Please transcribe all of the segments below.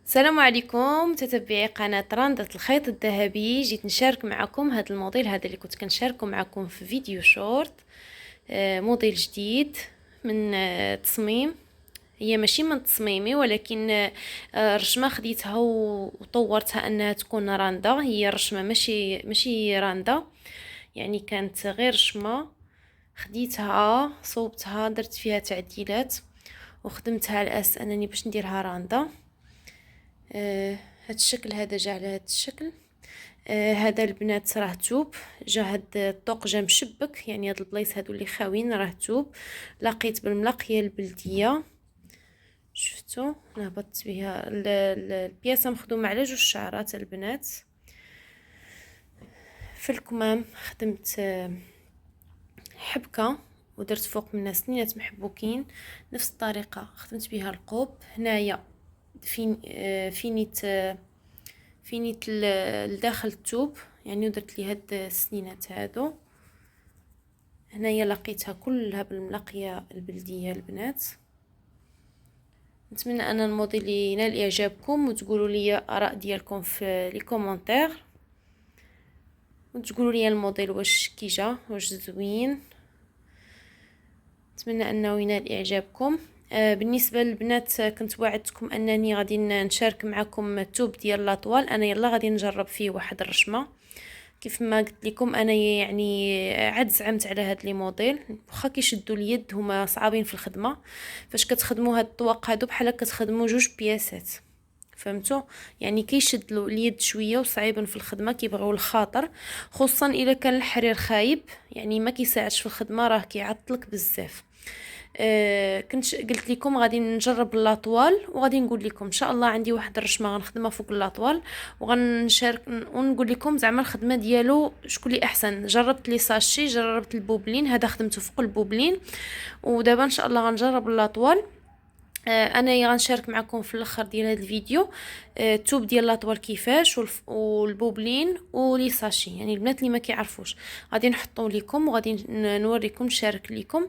السلام عليكم متتبعي قناة رندة الخيط الذهبي. جيت نشارك معكم هذا الموديل هذا اللي كنت كنشاركه معكم في فيديو شورت. موديل جديد من تصميم. هي ماشي من تصميمي، ولكن رشمة خديتها وطورتها انها تكون راندا. هي رشمة ماشي راندا، يعني كانت غير رشمة. خديتها صوبتها درت فيها تعديلات وخدمتها على اساس انني باش نديرها راندا. هاد الشكل هذا جا على هاد الشكل. هذا البنات راه توب، جا هاد الطوق جا مشبك، يعني هاد البلايص هادو اللي خاويين راه توب. لقيت بالملاقيه البلديه، شفتوا انا هبطت بها البياسه مخدومه على جوج شعرات البنات. في الكمام خدمت حبكه ودرت فوق منها سنينات محبوكين. نفس الطريقه خدمت بها القوب. هنايا فينيت لداخل الثوب، يعني ودرت لي هاد السنينات هادو. هنايا لقيتها كلها بالملقيه البلديه البنات. نتمنى ان الموديل ينال اعجابكم وتقولوا لي اراء ديالكم في لي كومونتير، وتقولوا لي الموديل واش كي جا واش زوين. نتمنى انه ينال اعجابكم. بالنسبه للبنات كنت وعدتكم انني غادي نشارك معكم التوب ديال لاطوال. انا يلا غادي نجرب فيه واحد الرشمه. كيف ما قلت لكم انا يعني عاد زعمت على هاد لي موديل، واخا كيشدوا اليد هما صعابين في الخدمه. فاش كتخدموا هاد الطواق هادو بحال كتخدموا جوج بياسات، فهمتوا؟ يعني كيشد اليد شويه وصعيبين في الخدمه، كيبغيو الخاطر، خصوصا الا كان الحرير خايب، يعني ما كيساعدش في الخدمه، راه كيعطلك بزاف. كنت قلت لكم غادي نجرب لاطوال وغادي نقول لكم ان شاء الله عندي واحد الرشمه غنخدمها فوق لاطوال وغنشارك ونقول لكم زعما الخدمه ديالو شكون اللي احسن. جربت لي ساشي، جربت البوبلين، هذا خدمته فوق البوبلين، ودابا ان شاء الله غنجرب لاطوال. انا غنشارك معكم في الاخر ديال هذا الفيديو التوب ديال لاطوال كيفاش والبوبلين ولي ساشي. يعني البنات اللي ما كيعرفوش غادي نحطو لكم وغادي نوريكم نشارك لكم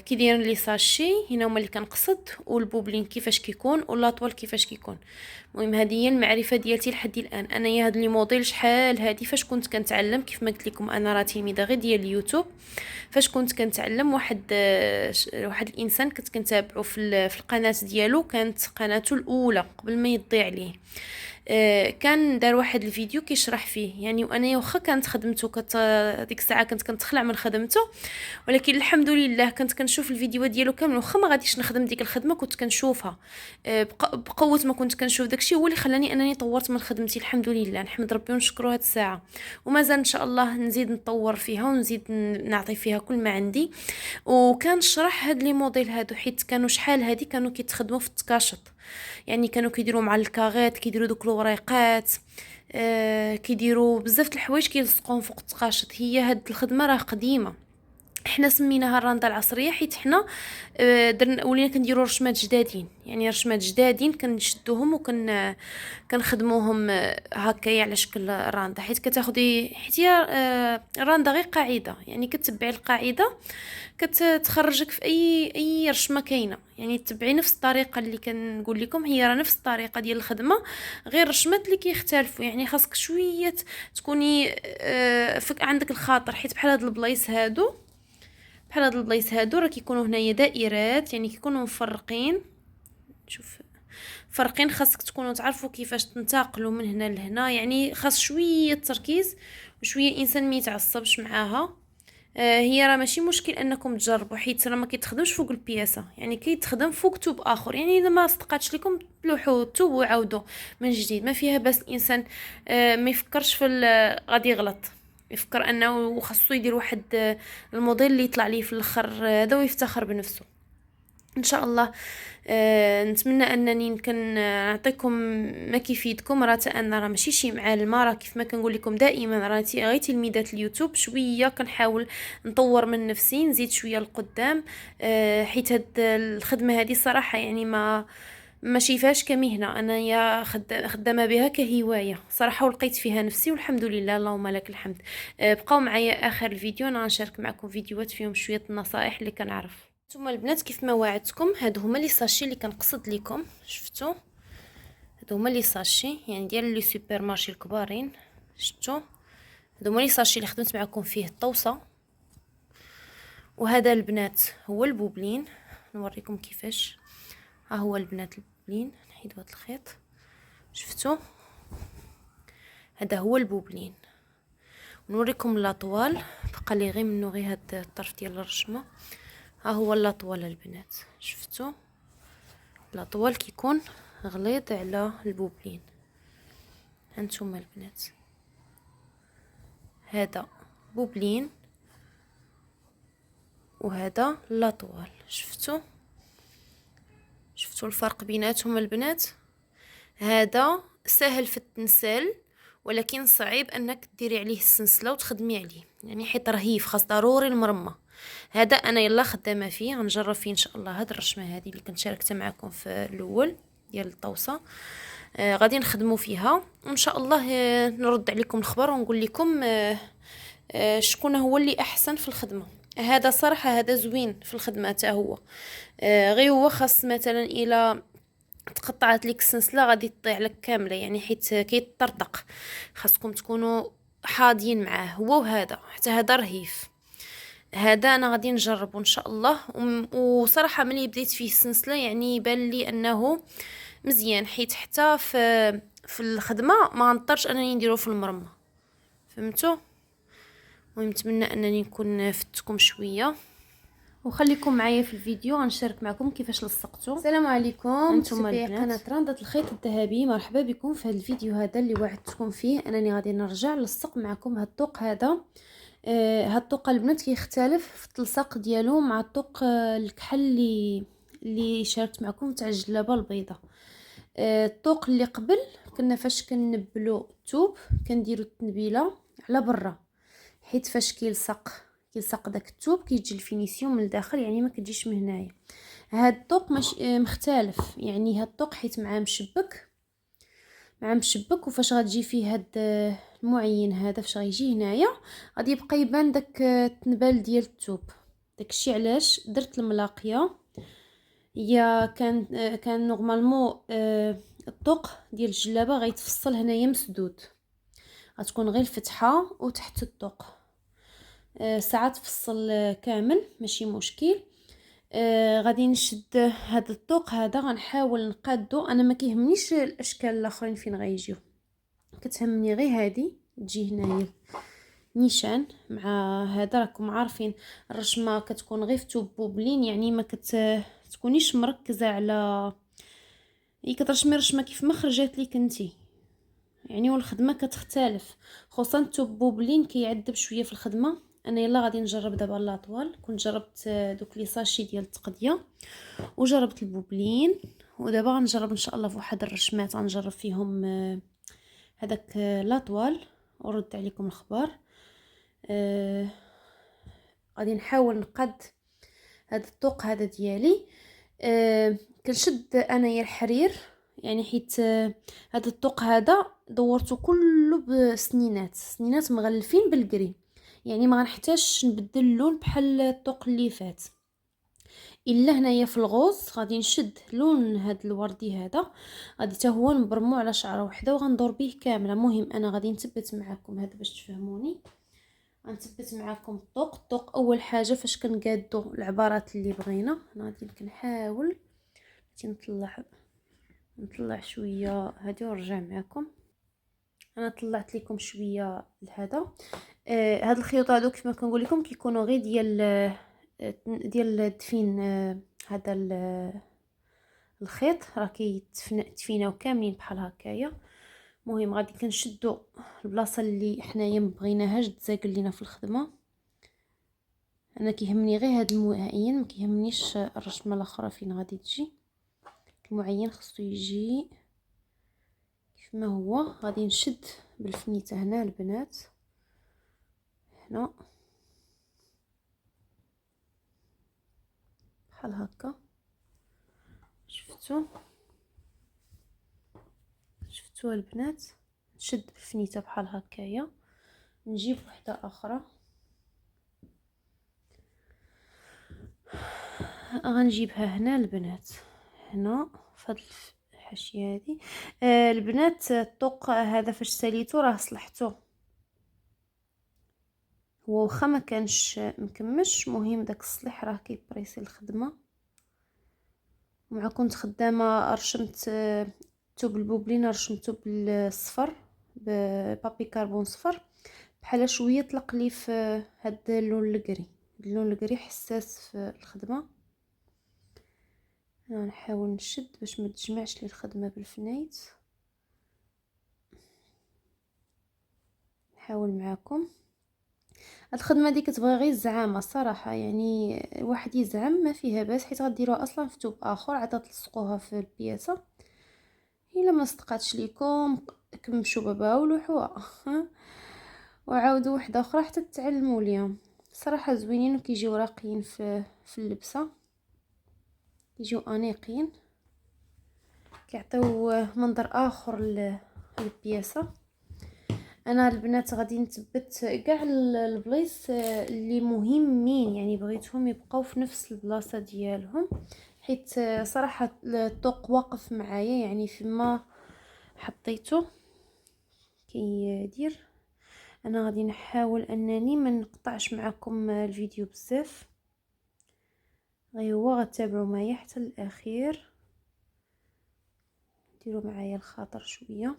كي دايرين لي ساشي. هنا هما اللي كنقصد، والبوبلين كيفاش كيكون واللاطوال كيفاش كيكون. المهم هذه هي المعرفه ديالتي لحد الان. انا هاد لي موديل شحال هادي فاش كنت كنتعلم، كيف ما قلت لكم انا راه تلميذه غير ديال اليوتيوب. فاش كنت كنتعلم واحد الانسان كنت كنتابعه في القناه ديالو، كانت قناته الاولى قبل ما يضيع عليه. كان دار واحد الفيديو كيشرح فيه، يعني وانا واخا كانت خدمته ديك الساعه كنت كنتخلع من خدمته، ولكن الحمد لله كنت كنشوف الفيديوهات ديالو كامل. واخا ما غاديش نخدم ديك الخدمه كنت كنشوفها. بقوه ما كنت كنشوف داكشي هو اللي خلاني انني طورت من خدمتي. الحمد لله نحمد ربي ونشكره هاد الساعه، ومازال ان شاء الله نزيد نطور فيها ونزيد نعطي فيها كل ما عندي. وكان شرح هاد لي موديل هادو حيت كانوا شحال هادي كانوا كيتخدموا في التكاشط، يعني كانوا كيديروا مع الكاغيط، كيديروا دوك الوريقات، كيديروا بزاف د الحوايج كيلصقوهم فوق التقاشط. هي هاد الخدمه راه قديمه، حنا سميناها الراندا العصريه حيت حنا درنا ولينا كنديروا رشمات جدادين، يعني رشمات جدادين كنشدوهم كنخدموهم هكايا على شكل الراندا. حيت كتاخدي، حيت هي الراندا غير قاعده، يعني كتبعي القاعده كتخرجك في اي رشمه كاينه. يعني تبعي نفس الطريقه اللي كنقول لكم، هي راه نفس الطريقه ديال الخدمه، غير الرشمات اللي كيختلفوا. يعني خاصك شويه تكوني عندك الخاطر، حيت بحال هاد البلايص هادو، بحال هاد البلايص هادو راه كيكونوا هنايا دائرات، يعني كيكونوا مفرقين. شوف فرقين، خاصك تكونوا تعرفوا كيفاش تنتقلوا من هنا لهنا. يعني خاص شويه تركيز وشويه انسان ما يتعصبش معاها. هي راه ماشي مشكل انكم تجربوا، حيت راه ما كيتخدمش فوق البياسه، يعني كيتخدم فوق توب اخر. يعني اذا ما صدقاتش لكم تلوحوا التوب وعاودوا من جديد، ما فيها بس الانسان ما يفكرش في غادي يغلط، يفكر انه خاصو يدير واحد الموديل اللي يطلع ليه في الاخر هذا ويفتخر بنفسه. ان شاء الله نتمنى انني نكون نعطيكم ما كيفيدكم. راه انا راه ماشي شي معلمه، راه كيف ما كنقول لكم دائما راه غير تلميذات اليوتيوب. شويه كنحاول نطور من نفسي، نزيد شويه لقدام. حيت هاد الخدمه هذه صراحه يعني ما شايفاش كمهنه، انا يا خدامه بها كهوايه صراحه، ولقيت فيها نفسي والحمد لله اللهم لك الحمد. بقاو معايا اخر الفيديو، انا غنشارك معكم فيديوهات فيهم شويه النصائح اللي كنعرف. نتوما البنات كيف ما وعدتكم، هادو هما لي ساشي اللي كنقصد لكم. شفتوا هادو هما لي ساشي يعني ديال لي سوبر مارشي الكبارين. شفتوا هادو هما لي ساشي اللي خدمت معكم فيه الطوسه. وهذا البنات هو البوبلين، نوريكم كيفاش. ها هو البنات البوبلين، نحيدو هذا الخيط. شفتوا هذا هو البوبلين. نوريكم لاطوال، بقى لي غير منو غير هاد الطرف ديال الرشمه. ها هو لاطوال البنات، شفتوا لاطوال كيكون غليظ على البوبلين. هانتوما البنات هذا بوبلين وهذا لاطوال. شفتوا الفرق بيناتهم البنات؟ هذا سهل في التنسال ولكن صعيب انك ديري عليه السنسله وتخدمي عليه، يعني حيت رهيف، خاص ضروري المرمى. هذا انا يلا خدامه فيه، غنجرب فيه ان شاء الله. هاد الرشمه هذه اللي كنت شاركتها معكم في الاول ديال الطوسه، غادي نخدموا فيها وان شاء الله. نرد عليكم الخبر ونقول لكم شكون هو اللي احسن في الخدمه. هذا صراحه هذا زوين في الخدمه حتى هو، غير هو خاص مثلا الى تقطعت لك السلسله غادي تطيح لك كامله، يعني حيت كيطرطق، خاصكم تكونوا حاضين معاه هو. وهذا حتى هذا رهيف. هذا انا غادي نجربه ان شاء الله. وصراحه ملي بديت فيه السلسله يعني يبان لي انه مزيان، حيت حتى في الخدمه ما نضطرش انني نديرو في المرمى، فهمتوا؟ المهم نتمنى انني نكون فتكم شويه، وخليكم معايا في الفيديو غنشارك معكم كيفاش لصقته. السلام عليكم، انتم في قناه رندة الخيط الذهبي. مرحبا بكم في هذا الفيديو هذا اللي وعدتكم فيه انني غادي نرجع نلصق معكم هاد الطوق هذا. هاد الطوق البنات كيختلف في التلصاق ديالو مع الطوق الكحل اللي شاركت معكم تاع الجلابه البيضاء. الطوق اللي قبل كنا فاش كنبلو الثوب كنديروا التنبيله على برا، حيت فاش كيلصق داك الثوب كيجي الفينيسيون من الداخل، يعني ما كتجيش من هنايا. هاد الطوق مختلف، يعني هاد الطوق حيت مع مشبك وفاش غتجي فيه هاد المعين هذا فاش غيجي هنايا غادي يبقى يبان داك التنبال ديال الثوب. داكشي علاش درت الملاقيه. هي كان نورمالمون الطوق ديال الجلابه غيتفصل هنايا مسدود، غتكون غير الفتحه وتحت الطوق. ساعات تفصل كامل ماشي مشكل. غادي نشد هذا الطوق هذا، غنحاول نقادو. انا ما كيهمنيش الاشكال الاخرين فين غيجيو، كتهمني غير هذه تجي هنايا نيشان مع هذا. راكم عارفين الرشمه كتكون غير في بوبلين، يعني ما تكونيش مركزه على كترشمي رشمه كيف ما خرجت لك انتي، يعني والخدمه كتختلف. خصوصا بوبلين كيعذب شويه في الخدمه. انا يلا غادي نجرب دابا لاطوال. كنت جربت دوك لي ساشي ديال التقديه وجربت البوبلين، ودابا غنجرب ان شاء الله في واحد الرشمات غنجرب فيهم هذاك لاطوال ورد عليكم الخبر. غادي نحاول نقد هذا الطوق هذا ديالي. كنشد انايا الحرير، يعني حيت هذا الطوق هذا دورته كله سنينات مغلفين بالكري، يعني ما غنحتاجش نبدل اللون بحال الطوق اللي فات. الا هنايا في الغوص غادي نشد لون هذا الوردي هذا، غادي حتى هو نبرمو على شعره وحده وغندور به كامله. مهم انا غادي نثبت معكم هذا باش تفهموني. غنثبت معكم الطوق اول حاجه فاش كنقادو العبارات اللي بغينا. انا غادي نحاول نطلع شويه هادي ونرجع معكم. انا طلعت لكم شويه لهذا. هاد الخيوط هادو كيف ما كنقول لكم كيكونوا غير ديال الدفين. هذا الخيط راه كيتفيناو كاملين بحال هكايا. مهم غادي كنشدو البلاصه اللي حنايا ما بغيناهاش تزاقل لينا في الخدمه. انا كيهمني غير هذا المعين، ما كيهمنيش الرشمه الاخرى فين غادي تجي. المعين خصو يجي كيف ما هو. غادي نشد بالفنيته هنا البنات، هنا بحال هكا. شفتوا البنات؟ نشد بالفنيته بحال هكايا. نجيب وحده اخرى، غنجيبها هنا البنات، هنا فهاد الحاشيه هذه. البنات الطوق هذا فاش ساليته راه صلحته، هو واخا ما كانش مكمش، مهم داك الصليح راه كيبريسي الخدمه. مع كنت خدامه رشمت الثوب البوبلين، رشمته بالصفر ببابي كربون صفر، بحال شويه طلق لي في هاد اللون الكري. اللون الكري حساس في الخدمه. انا نحاول نشد باش ما تجمعش لي الخدمه بالفنيت. نحاول معاكم. هاد الخدمه دي كتبغي غير الزعامه الصراحه، يعني الواحد يزعم ما فيها باس، حيت غديروها اصلا في ثوب اخر عاد تلصقوها في البياسه. الا ما صدقاتش ليكم كمشوا بابا ولوحوها وعاودوا وحده اخرى حتى تتعلموا اليوم. صراحه زوينين وكيجيو راقيين في اللبسه، يجيو انيقين، كيعطيو منظر اخر للبياسه. انا البنات غادي نثبت كاع البلايص اللي مهمين، يعني بغيتهم يبقاو في نفس البلاصه ديالهم، حيت صراحه الطوق واقف معايا يعني فيما حطيته كيدير. انا غادي نحاول انني ما نقطعش معكم الفيديو بزاف، غير هو غتابعوا معايا حتى الاخير، ديروا معايا الخاطر شويه.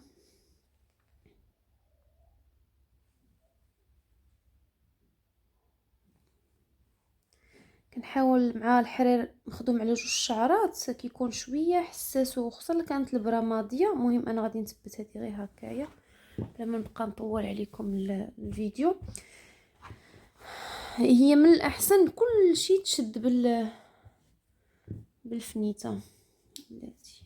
كنحاول مع الحرير مخدوم على جوج شعرات كيكون شويه حساس، وخصوصا كانت البرا ماضيه. المهم انا غادي نثبت هذه غير هكايا بلا ما نبقى نطول عليكم الفيديو. هي من الاحسن كل شيء تشد بالفنيته بلاتي.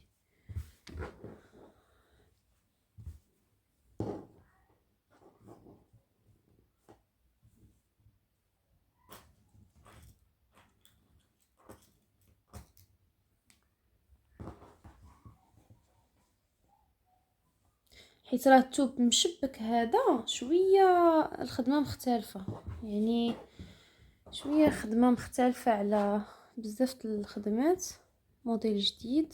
حيت راه الثوب مشبك هذا شويه الخدمه مختلفه، يعني شويه خدمه مختلفه على بزاف الخدمات. موديل جديد،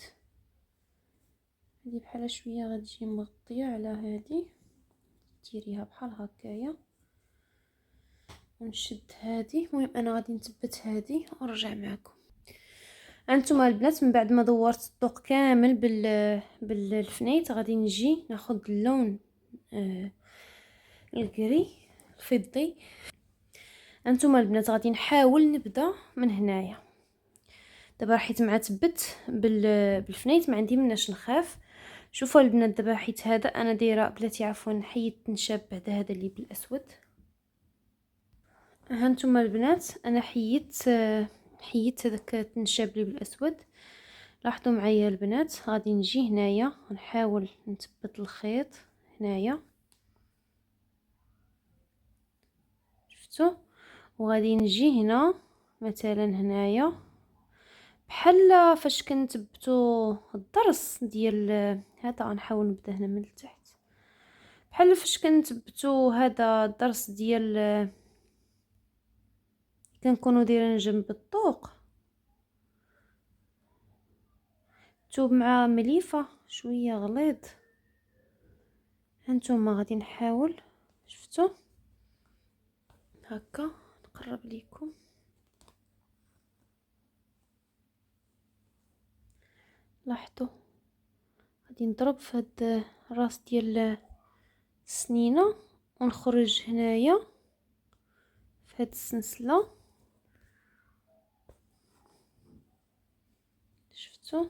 هذه بحال شويه غتجي مغطيه على هذه، ديريها بحال هكايا ونشد هذه. المهم انا غادي نثبت هذه ونرجع معكم. انتم البنات من بعد ما دورت الطوق كامل بالفنيت غادي نجي ناخذ اللون الكري الفضي. انتم البنات غادي نحاول نبدا من هنايا. دابا حيت مع تبت بالفنيت ما عندي مناش نخاف. شوفوا البنات دابا حيت هذا انا دايره بلاتي عفوا حيدت نشاب بعد هذا اللي بالاسود. ها انتم البنات انا حيدت هذاك التنشاب اللي بالاسود. لاحظوا معايا البنات غادي نجي هنايا نحاول نثبت الخيط هنايا، شفتوا؟ وغادي نجي هنا مثلا هنايا بحال فاش كنثبتوا الضرس ديال هذا. غنحاول نبدا هنا من التحت بحال فاش كنثبتوا هذا الضرس ديال كنكونوا دايرين جنب الطوق. الثوب مع مليفه شويه غليظ. هانتوما غادي نحاول، شفتوا هكا نقرب ليكم. لاحظوا غادي نضرب في هاد الراس ديال السنينه ونخرج هنايا في هاد السلسله، شفتوا؟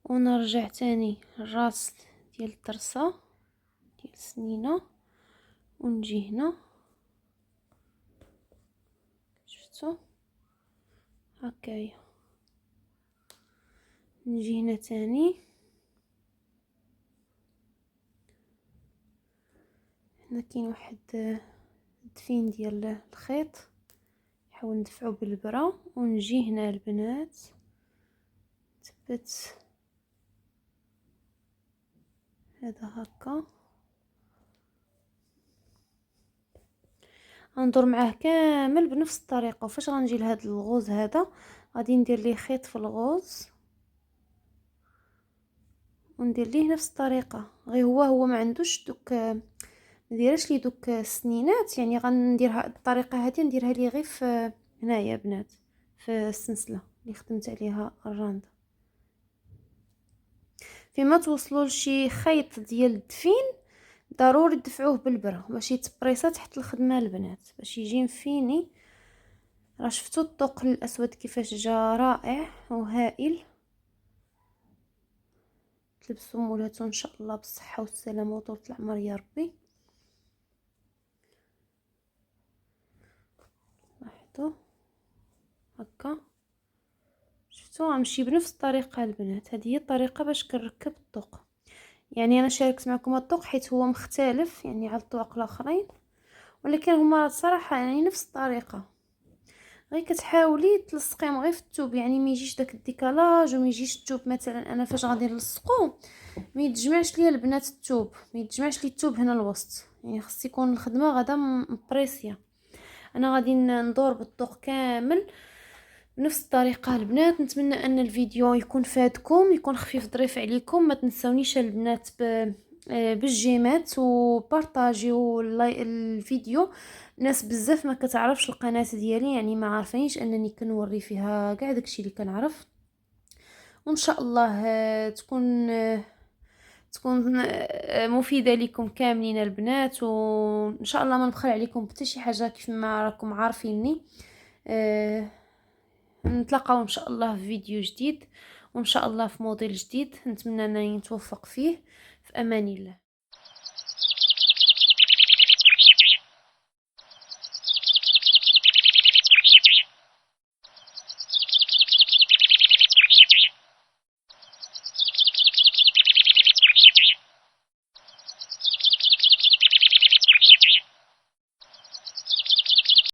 ونرجع تاني الراس ديال الضرسه ديال السنينه ونجي هنا، شفتوا هكايا. نجي هنا تاني، هنا كاين واحد الدفين ديال الخيط نحاول ندفعو بالبرا ونجي هنا البنات نثبت هذا هكا. غندور معاه كامل بنفس الطريقه. وفاش غنجي لهاد الغوز هذا غادي ندير ليه خيط في الغوز وندير ليه نفس الطريقه، غير هو ما عندوش دوك ما ديرش لي دوك السنينات، يعني غنديرها الطريقه هذه نديرها لي غير في هنايا بنات في السلسله اللي خدمت عليها الرانده. فيما توصلوا لشي خيط ديال الدفين ضروري تدفعوه بالبرة باش يتبريصا تحت الخدمه البنات باش يجي مفيني. راه شفتوا الطوق الاسود كيفاش جا رائع وهائل. تلبسوا مولاتو ان شاء الله بالصحه والسلامه وطول العمر يا ربي. لاحظوا هكا، شفتوا غنمشي بنفس الطريقه البنات. هذه هي الطريقه باش كنركب الطوق. يعني انا شاركت معكم الطوق حيت هو مختلف يعني على الطواق الاخرين، ولكن هما صراحه يعني نفس الطريقه. غير كتحاولي تلصقيهم غير في الثوب، يعني ما يجيش داك الديكالاج وما يجيش الثوب. مثلا انا فاش غادي نلصقو ما يتجمعش ليا البنات الثوب، ما يتجمعش لي الثوب هنا الوسط، يعني خص يكون الخدمه غدا مبريسيه. انا غادي ندور بالطوق كامل بنفس الطريقه البنات. نتمنى ان الفيديو يكون فادكم، يكون خفيف ظريف عليكم. ما تنسونيش البنات بالجيمات وبارطاجيو الفيديو. ناس بزاف ما كتعرفش القناه ديالي، يعني ما عارفينش انني كنوري فيها كاع داكشي اللي كنعرف. وان شاء الله تكون مفيده لكم كاملين البنات، وان شاء الله ما نبخل عليكم بحتى شي حاجه كيف ما راكم عارفيني. نتلاقاو ان شاء الله في فيديو جديد، وان شاء الله في موديل جديد. نتمنى انني نتوفق فيه. في امان الله.